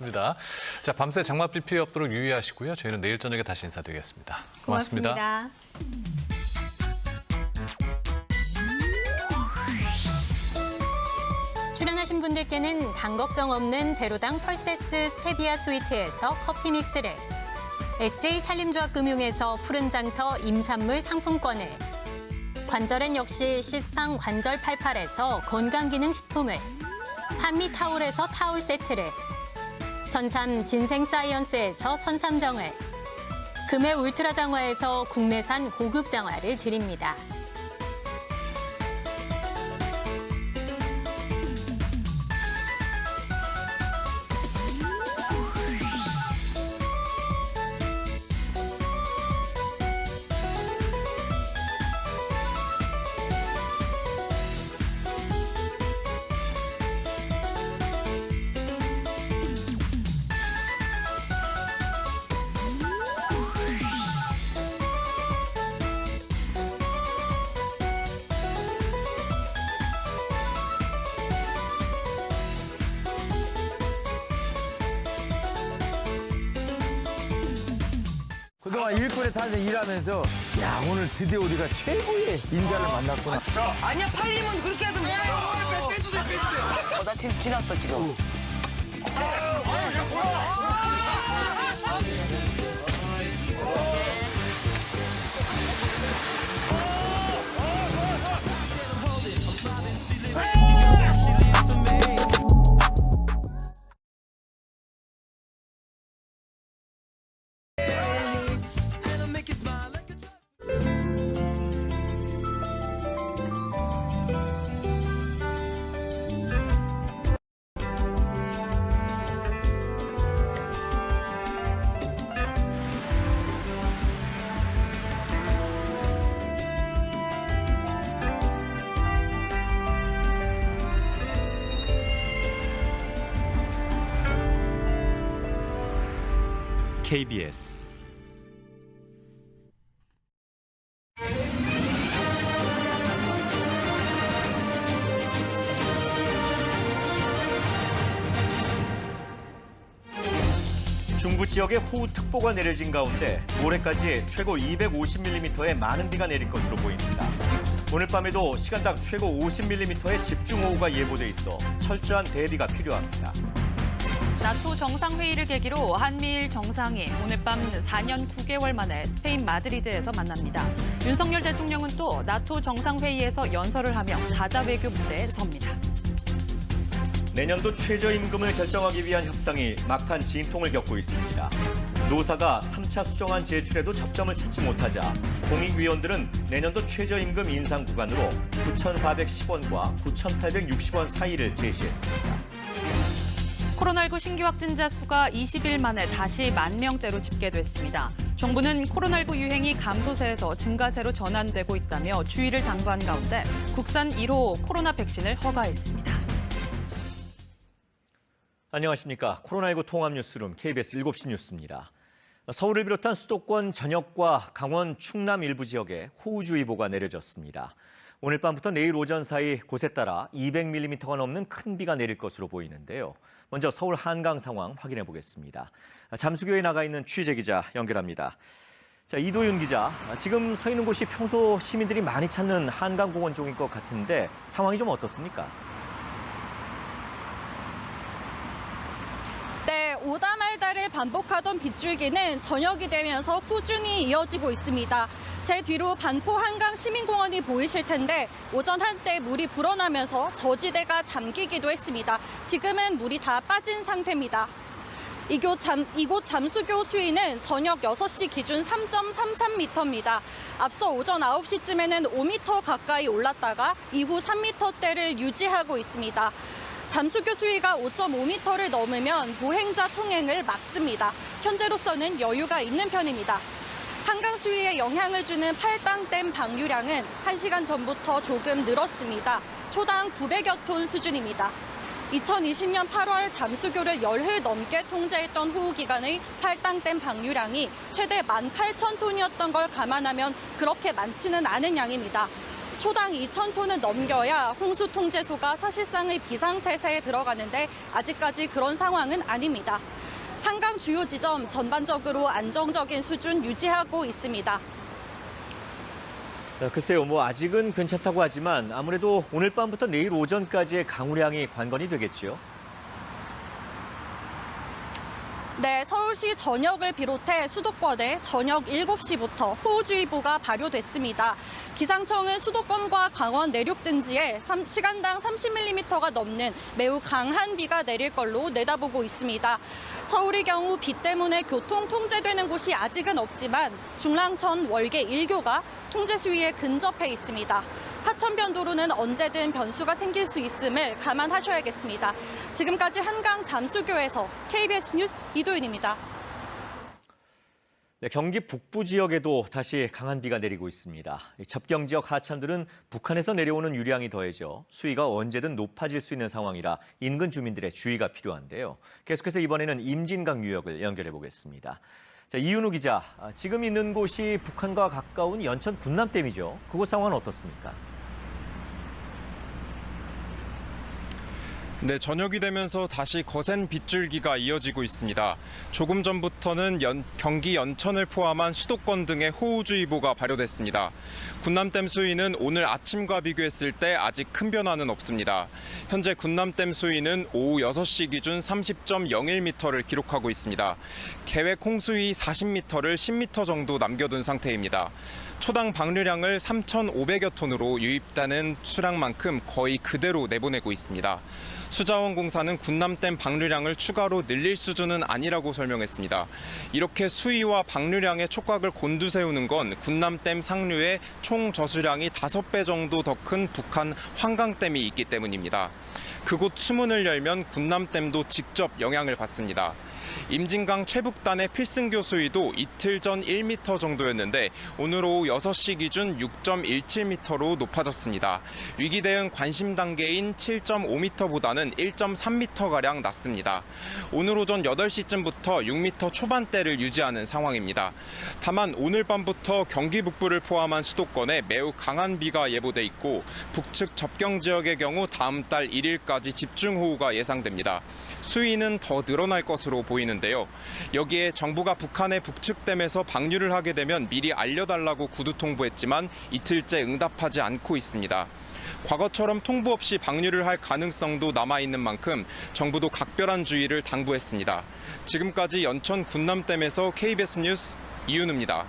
입니다. 자, 밤새 장맛비 피해 없도록 유의하시고요. 저희는 내일 저녁에 다시 인사드리겠습니다. 고맙습니다. 출연하신 분들께는 당 걱정 없는 제로당 펄세스 스테비아 스위트에서 커피 믹스를, SJ 산림조합금융에서 푸른 장터 임산물 상품권을, 관절엔 역시 시스팡 관절 88에서 건강기능식품을, 한미타올에서 타올 세트를, 선삼 진생사이언스에서 선삼정을, 금의 울트라장화에서 국내산 고급 장화를 드립니다. 그동안 일꾼의 탄생 일하면서 야 오늘 드디어 우리가 최고의 인자를 만났구나. 아니야 팔리면 그렇게 해서 먹어. 빼주세요. 나 지났어 지금. KBS 중부 지역에 호우특보가 내려진 가운데 모레까지 최고 250mm의 많은 비가 내릴 것으로 보입니다. 오늘 밤에도 시간당 최고 50mm의 집중호우가 예보돼 있어 철저한 대비가 필요합니다. 나토 정상회의를 계기로 한미일 정상이 오늘 밤 4년 9개월 만에 스페인 마드리드에서 만납니다. 윤석열 대통령은 또 나토 정상회의에서 연설을 하며 다자 외교 무대에 섭니다. 내년도 최저임금을 결정하기 위한 협상이 막판 진통을 겪고 있습니다. 노사가 3차 수정안 제출에도 접점을 찾지 못하자 공익위원들은 내년도 최저임금 인상 구간으로 9,410원과 9,860원 사이를 제시했습니다. 코로나19 신규 확진자 수가 20일 만에 다시 10,000명대로 집계됐습니다. 정부는 코로나19 유행이 감소세에서 증가세로 전환되고 있다며 주의를 당부한 가운데 국산 1호 코로나 백신을 허가했습니다. 안녕하십니까. 코로나19 통합 뉴스룸 KBS 7시 뉴스입니다. 서울을 비롯한 수도권 전역과 강원, 충남 일부 지역에 호우주의보가 내려졌습니다. 오늘 밤부터 내일 오전 사이 곳에 따라 200mm가 넘는 큰 비가 내릴 것으로 보이는데요. 먼저 서울 한강 상황 확인해 보겠습니다. 잠수교에 나가 있는 취재 기자 연결합니다. 자, 이도윤 기자, 지금 서 있는 곳이 평소 시민들이 많이 찾는 한강공원 쪽인 것 같은데 상황이 좀 어떻습니까? 네, 오다 말다를 반복하던 빗줄기는 저녁이 되면서 꾸준히 이어지고 있습니다. 제 뒤로 반포 한강 시민공원이 보이실 텐데 오전 한때 물이 불어나면서 저지대가 잠기기도 했습니다. 지금은 물이 다 빠진 상태입니다. 이곳 잠수교 수위는 저녁 6시 기준 3.33m입니다. 앞서 오전 9시쯤에는 5m 가까이 올랐다가 이후 3m대를 유지하고 있습니다. 잠수교 수위가 5.5m를 넘으면 보행자 통행을 막습니다. 현재로서는 여유가 있는 편입니다. 한강 수위에 영향을 주는 팔당댐 방류량은 1시간 전부터 조금 늘었습니다. 초당 900여 톤 수준입니다. 2020년 8월 잠수교를 열흘 넘게 통제했던 호우기간의 팔당댐 방류량이 최대 18,000톤이었던 걸 감안하면 그렇게 많지는 않은 양입니다. 초당 2,000톤을 넘겨야 홍수 통제소가 사실상의 비상태세에 들어가는데 아직까지 그런 상황은 아닙니다. 한강 주요 지점 전반적으로 안정적인 수준 유지하고 있습니다. 글쎄요, 아직은 괜찮다고 하지만 아무래도 오늘 밤부터 내일 오전까지의 강우량이 관건이 되겠죠. 네, 서울시 전역을 비롯해 수도권에 저녁 7시부터 호우주의보가 발효됐습니다. 기상청은 수도권과 강원 내륙 등지에 시간당 30mm가 넘는 매우 강한 비가 내릴 걸로 내다보고 있습니다. 서울의 경우 비 때문에 교통 통제되는 곳이 아직은 없지만 중랑천 월계 1교가 통제 수위에 근접해 있습니다. 하천변도로는 언제든 변수가 생길 수 있음을 감안하셔야겠습니다. 지금까지 한강 잠수교에서 KBS 뉴스 이도윤입니다. 네, 경기 북부 지역에도 다시 강한 비가 내리고 있습니다. 접경 지역 하천들은 북한에서 내려오는 유량이 더해져 수위가 언제든 높아질 수 있는 상황이라 인근 주민들의 주의가 필요한데요. 계속해서 이번에는 임진강 유역을 연결해 보겠습니다. 자, 이윤우 기자, 지금 있는 곳이 북한과 가까운 연천 군남댐이죠. 그곳 상황은 어떻습니까? 네, 저녁이 되면서 다시 거센 빗줄기가 이어지고 있습니다. 조금 전부터는 경기 연천을 포함한 수도권 등에 호우주의보가 발효됐습니다. 군남댐 수위는 오늘 아침과 비교했을 때 아직 큰 변화는 없습니다. 현재 군남댐 수위는 오후 6시 기준 30.01m를 기록하고 있습니다. 계획 홍수위 40m를 10m 정도 남겨둔 상태입니다. 초당 방류량을 3,500여 톤으로 유입되는 수량만큼 거의 그대로 내보내고 있습니다. 수자원공사는 군남댐 방류량을 추가로 늘릴 수준은 아니라고 설명했습니다. 이렇게 수위와 방류량의 촉각을 곤두세우는 건 군남댐 상류에 총 저수량이 5배 정도 더 큰 북한 환강댐이 있기 때문입니다. 그곳 수문을 열면 군남댐도 직접 영향을 받습니다. 임진강 최북단의 필승교 수위도 이틀 전 1m 정도였는데 오늘 오후 6시 기준 6.17m로 높아졌습니다. 위기 대응 관심 단계인 7.5m보다는 1.3m가량 낮습니다. 오늘 오전 8시쯤부터 6m 초반대를 유지하는 상황입니다. 다만 오늘 밤부터 경기 북부를 포함한 수도권에 매우 강한 비가 예보돼 있고 북측 접경 지역의 경우 다음 달 1일까지 집중호우가 예상됩니다. 수위는 더 늘어날 것으로 보이는데요. 여기에 정부가 북한의 북측댐에서 방류를 하게 되면 미리 알려달라고 구두 통보했지만 이틀째 응답하지 않고 있습니다. 과거처럼 통보 없이 방류를 할 가능성도 남아있는 만큼 정부도 각별한 주의를 당부했습니다. 지금까지 연천 군남댐에서 KBS 뉴스 이윤우입니다.